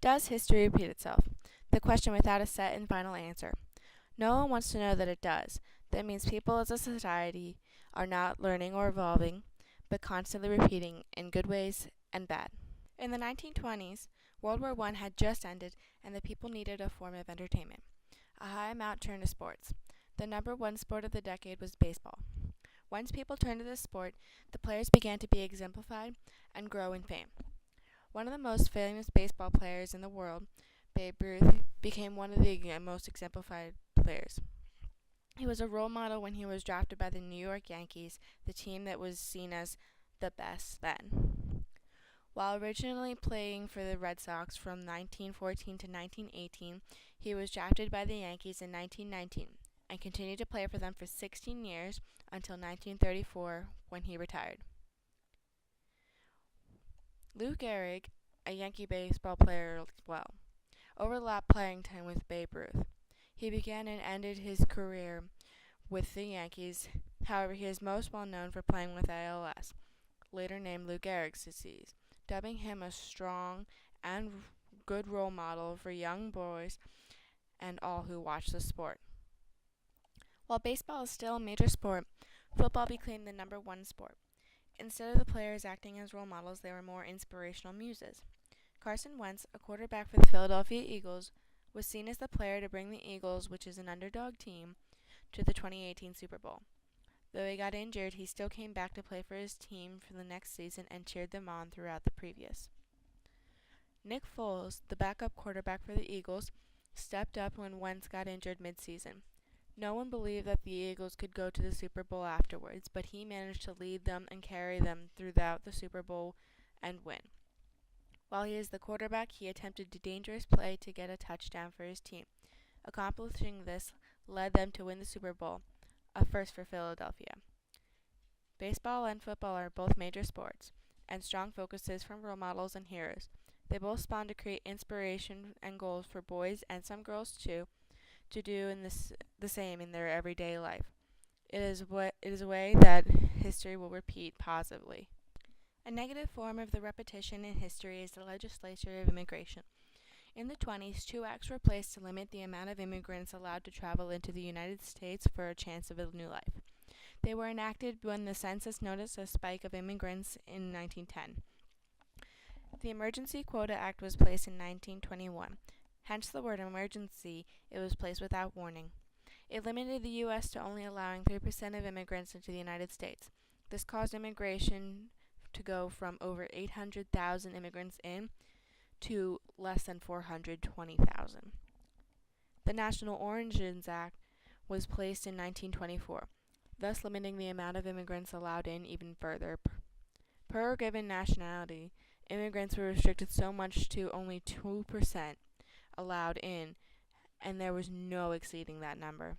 Does history repeat itself? The question without a set and final answer. No one wants to know that it does. That means people as a society are not learning or evolving, but constantly repeating in good ways and bad. In the 1920s, World War I had just ended and the people needed a form of entertainment. A high amount turned to sports. The number one sport of the decade was baseball. Once people turned to this sport, the players began to be exemplified and grow in fame. One of the most famous baseball players in the world, Babe Ruth, became one of the most exemplified players. He was a role model when he was drafted by the New York Yankees, the team that was seen as the best then. While originally playing for the Red Sox from 1914 to 1918, he was drafted by the Yankees in 1919 and continued to play for them for 16 years until 1934 when he retired. Lou Gehrig, a Yankee baseball player as well, overlapped playing time with Babe Ruth. He began and ended his career with the Yankees. However, he is most well known for playing with ALS, later named Lou Gehrig's disease, dubbing him a strong and good role model for young boys and all who watch the sport. While baseball is still a major sport, football became the number one sport. Instead of the players acting as role models, they were more inspirational muses. Carson Wentz, a quarterback for the Philadelphia Eagles, was seen as the player to bring the Eagles, which is an underdog team, to the 2018 Super Bowl. Though he got injured, he still came back to play for his team for the next season and cheered them on throughout the previous. Nick Foles, the backup quarterback for the Eagles, stepped up when Wentz got injured mid-season. No one believed that the Eagles could go to the Super Bowl afterwards, but he managed to lead them and carry them throughout the Super Bowl and win. While he is the quarterback, he attempted a dangerous play to get a touchdown for his team. Accomplishing this led them to win the Super Bowl, a first for Philadelphia. Baseball and football are both major sports, and strong focuses from role models and heroes. They both spawn to create inspiration and goals for boys and some girls too, to do the same in their everyday life. It is a way that history will repeat positively. A negative form of the repetition in history is the legislature of immigration. In the 20s, 2 acts were placed to limit the amount of immigrants allowed to travel into the United States for a chance of a new life. They were enacted when the census noticed a spike of immigrants in 1910. The Emergency Quota Act was placed in 1921. Hence the word emergency, it was placed without warning. It limited the U.S. to only allowing 3% of immigrants into the United States. This caused immigration to go from over 800,000 immigrants in to less than 420,000. The National Origins Act was placed in 1924, thus limiting the amount of immigrants allowed in even further. Per given nationality, immigrants were restricted so much to only 2% allowed in, and there was no exceeding that number.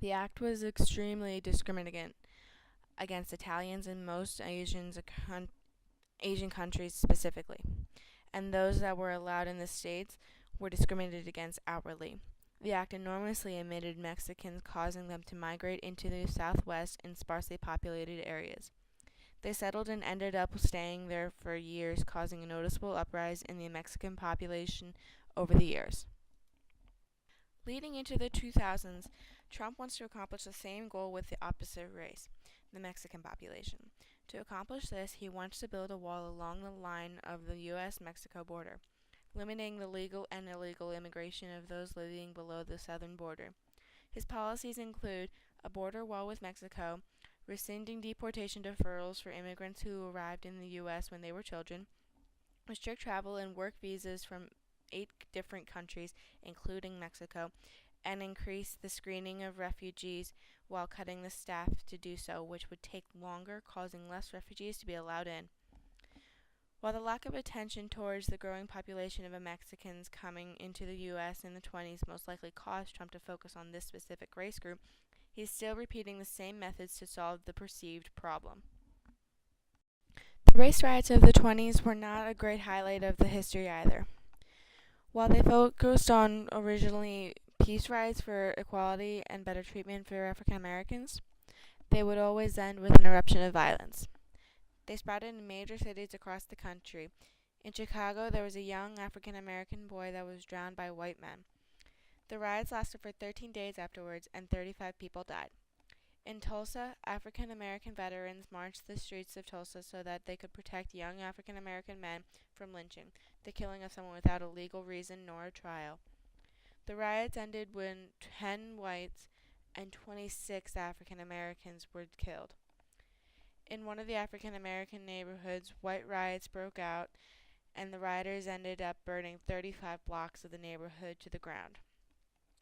The act was extremely discriminating against Italians and most Asian countries specifically, and those that were allowed in the states were discriminated against outwardly. The act enormously omitted Mexicans, causing them to migrate into the Southwest in sparsely populated areas. They settled and ended up staying there for years, causing a noticeable uprise in the Mexican population over the years. Leading into the 2000s, Trump wants to accomplish the same goal with the opposite race, the Mexican population. To accomplish this, he wants to build a wall along the line of the U.S.-Mexico border, limiting the legal and illegal immigration of those living below the southern border. His policies include a border wall with Mexico, rescinding deportation deferrals for immigrants who arrived in the U.S. when they were children, restrict travel and work visas from 8 different countries, including Mexico, and increase the screening of refugees while cutting the staff to do so, which would take longer, causing less refugees to be allowed in. While the lack of attention towards the growing population of Mexicans coming into the U.S. in the 20s most likely caused Trump to focus on this specific race group, he's still repeating the same methods to solve the perceived problem. The race riots of the 20s were not a great highlight of the history either. While they focused on originally peace riots for equality and better treatment for African Americans, they would always end with an eruption of violence. They sprouted in major cities across the country. In Chicago, there was a young African American boy that was drowned by white men. The riots lasted for 13 days afterwards, and 35 people died. In Tulsa, African American veterans marched the streets of Tulsa so that they could protect young African American men from lynching, the killing of someone without a legal reason nor a trial. The riots ended when 10 whites and 26 African Americans were killed. In one of the African American neighborhoods, white riots broke out, and the rioters ended up burning 35 blocks of the neighborhood to the ground.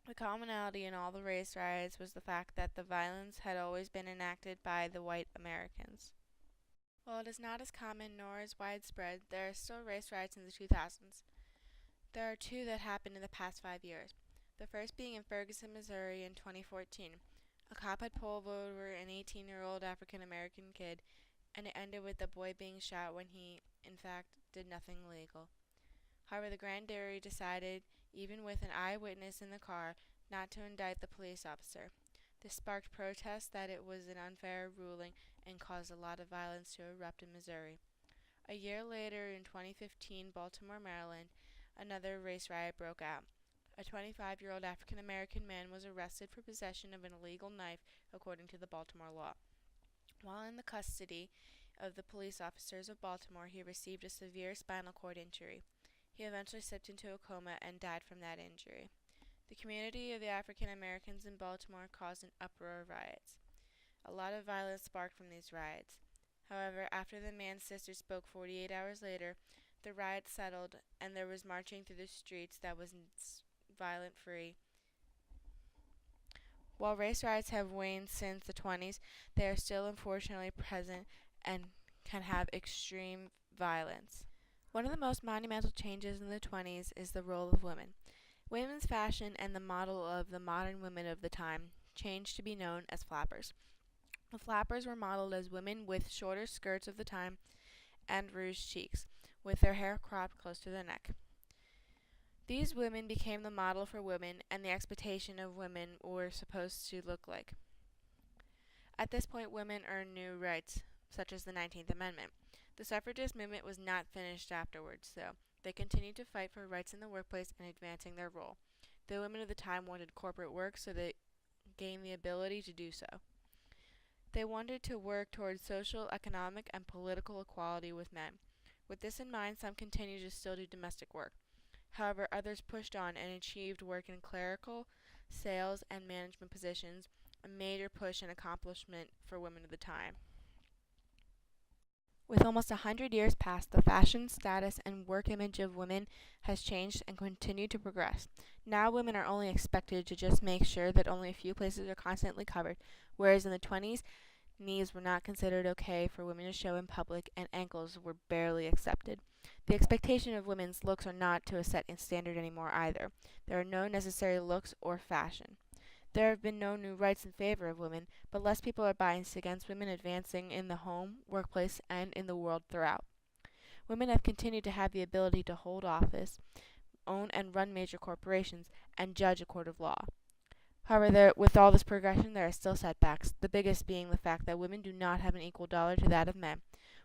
The commonality in all the race riots was the fact that the violence had always been enacted by the white Americans. While it is not as common nor as widespread, there are still race riots in the 2000s. There are two that happened in the past 5 years. The first being in Ferguson, Missouri in 2014. A cop had pulled over an 18-year-old African American kid, and it ended with the boy being shot when he, in fact, did nothing illegal. However, the grand jury decided, even with an eyewitness in the car, not to indict the police officer. This sparked protests that it was an unfair ruling and caused a lot of violence to erupt in Missouri. A year later, in 2015, Baltimore, Maryland, another race riot broke out. A 25-year-old African American man was arrested for possession of an illegal knife, according to the Baltimore law. While in the custody of the police officers of Baltimore, he received a severe spinal cord injury. He eventually slipped into a coma and died from that injury. The community of the African Americans in Baltimore caused an uproar of riots. A lot of violence sparked from these riots. However, after the man's sister spoke 48 hours later, the riots settled and there was marching through the streets that was violent-free. While race riots have waned since the 20s, they are still unfortunately present and can have extreme violence. One of the most monumental changes in the 20s is the role of women. Women's fashion and the model of the modern women of the time changed to be known as flappers. The flappers were modeled as women with shorter skirts of the time and rouged cheeks, with their hair cropped close to the neck. These women became the model for women and the expectation of women were supposed to look like. At this point, women earned new rights, such as the 19th Amendment. The suffragist movement was not finished afterwards, though. They continued to fight for rights in the workplace and advancing their role. The women of the time wanted corporate work, so they gained the ability to do so. They wanted to work towards social, economic, and political equality with men. With this in mind, some continued to still do domestic work. However, others pushed on and achieved work in clerical, sales, and management positions, a major push and accomplishment for women of the time. With almost 100 years past, the fashion, status, and work image of women has changed and continued to progress. Now women are only expected to just make sure that only a few places are constantly covered, whereas in the 20s, knees were not considered okay for women to show in public and ankles were barely accepted. The expectation of women's looks are not to a set standard anymore either. There are no necessary looks or fashion. There have been no new rights in favor of women, but less people are biased against women advancing in the home, workplace, and in the world throughout. Women have continued to have the ability to hold office, own and run major corporations, and judge a court of law. However, with all this progression, there are still setbacks, the biggest being the fact that women do not have an equal dollar to that of men.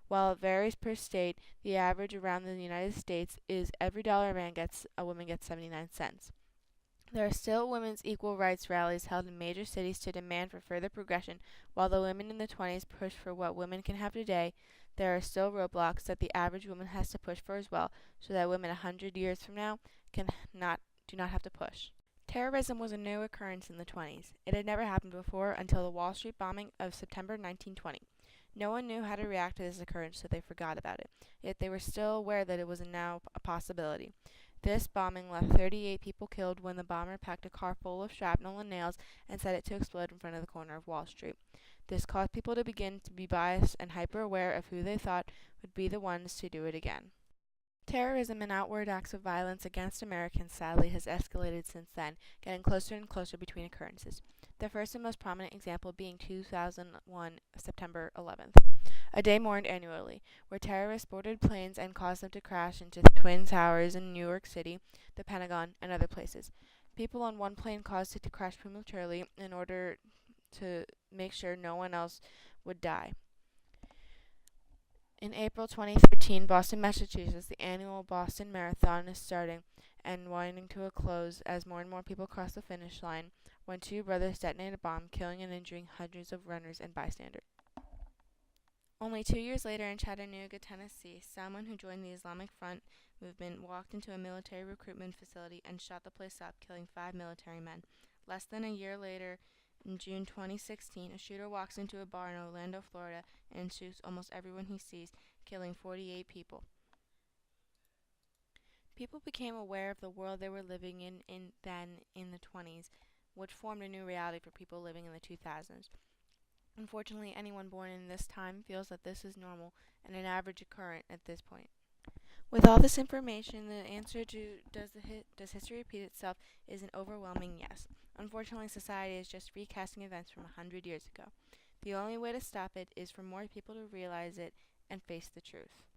While it varies per state, the average around the United States is every dollar a man gets, a woman gets 79 cents. There are still women's equal rights rallies held in major cities to demand for further progression. While the women in the 20s push for what women can have today, there are still roadblocks that the average woman has to push for as well, so that women 100 years from now do not have to push. Terrorism was a new occurrence in the 20s. It had never happened before until the Wall Street bombing of September 1920. No one knew how to react to this occurrence, so they forgot about it. Yet they were still aware that it was now a possibility. This bombing left 38 people killed when the bomber packed a car full of shrapnel and nails and set it to explode in front of the corner of Wall Street. This caused people to begin to be biased and hyper-aware of who they thought would be the ones to do it again. Terrorism and outward acts of violence against Americans sadly has escalated since then, getting closer and closer between occurrences. The first and most prominent example being 2001 September 11th, a day mourned annually, where terrorists boarded planes and caused them to crash into the Twin Towers in New York City, the Pentagon, and other places. People on one plane caused it to crash prematurely in order to make sure no one else would die. In April 2013, Boston, Massachusetts, the annual Boston Marathon is starting and winding to a close as more and more people cross the finish line when two brothers detonate a bomb, killing and injuring hundreds of runners and bystanders. Only 2 years later in Chattanooga, Tennessee, someone who joined the Islamic Front movement walked into a military recruitment facility and shot the place up, killing 5 military men. Less than a year later, in June 2016, a shooter walks into a bar in Orlando, Florida, and shoots almost everyone he sees, killing 48 people. People became aware of the world they were living in the 20s, which formed a new reality for people living in the 2000s. Unfortunately, anyone born in this time feels that this is normal and an average occurrence at this point. With all this information, the answer to does history repeat itself is an overwhelming yes. Unfortunately, society is just recasting events from 100 years ago. The only way to stop it is for more people to realize it and face the truth.